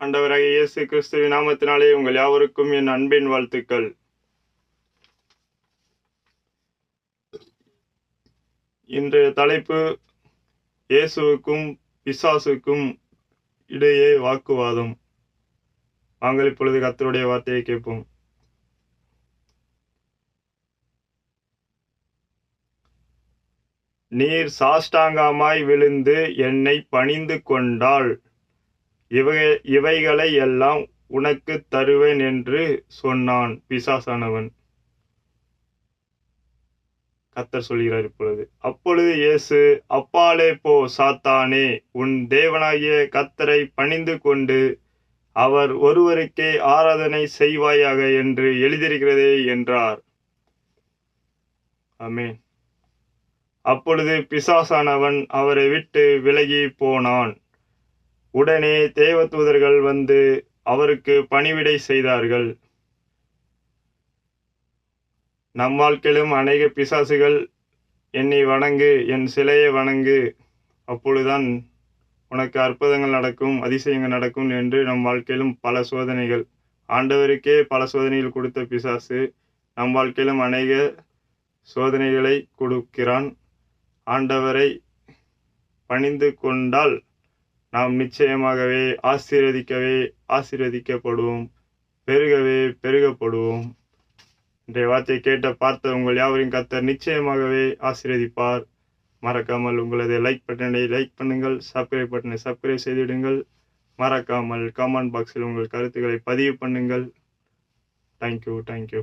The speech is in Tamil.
ஆண்டவராகிய இயேசு கிறிஸ்துவின் நாமத்தினாலே உங்கள் யாவருக்கும் என் அன்பின் வாழ்த்துக்கள். இன்றைய தலைப்பு இயேசுவுக்கும் பிசாசுக்கும் இடையே வாக்குவாதம். நாங்கள் இப்பொழுது கர்த்தருடைய வார்த்தையை கேட்போம். நீர் சாஷ்டாங்கமாய் விழுந்து என்னை பணிந்து கொண்டால் இவைகளை எல்லாம் உனக்கு தருவேன் என்று சொன்னான் பிசாசானவன். கர்த்தர் சொல்கிறார் இப்பொழுது. அப்பொழுது இயேசு, அப்பாலே போ சாத்தானே, உன் தேவனாகிய கர்த்தரை பணிந்து கொண்டு அவர் ஒருவருக்கே ஆராதனை செய்வாயாக என்று எழுதியிருக்கிறதே என்றார். ஆமென். அப்பொழுது பிசாசானவன் அவரை விட்டு விலகி போனான். உடனே தேவதூதர்கள் வந்து அவருக்கு பணிவிடை செய்தார்கள். நம் வாழ்க்கையிலும் அநேக பிசாசுகள் என்னை வணங்கு, என் சிலையை வணங்கு, அப்பொழுதுதான் உனக்கு அற்புதங்கள் நடக்கும், அதிசயங்கள் நடக்கும் என்று நம் வாழ்க்கையிலும் பல சோதனைகள், ஆண்டவருக்கே பல சோதனைகள் கொடுத்த பிசாசு நம் வாழ்க்கையிலும் அநேக சோதனைகளை கொடுக்கிறான். ஆண்டவரை பணிந்து கொண்டால் நாம் நிச்சயமாகவே ஆசீர்வதிக்கப்படுவோம், பெருகப்படுவோம். இன்றைய வார்த்தையை கேட்ட பார்த்த உங்கள் யாவரையும் கர்த்தர் நிச்சயமாகவே ஆசீர்வதிப்பார். மறக்காமல் உங்களது லைக் பட்டனை லைக் பண்ணுங்கள், சப்ஸ்கிரைப் பட்டனை சப்ஸ்கிரைப் செய்திடுங்கள். மறக்காமல் கமெண்ட் பாக்ஸில் உங்கள் கருத்துக்களை பதிவு பண்ணுங்கள். தேங்க்யூ.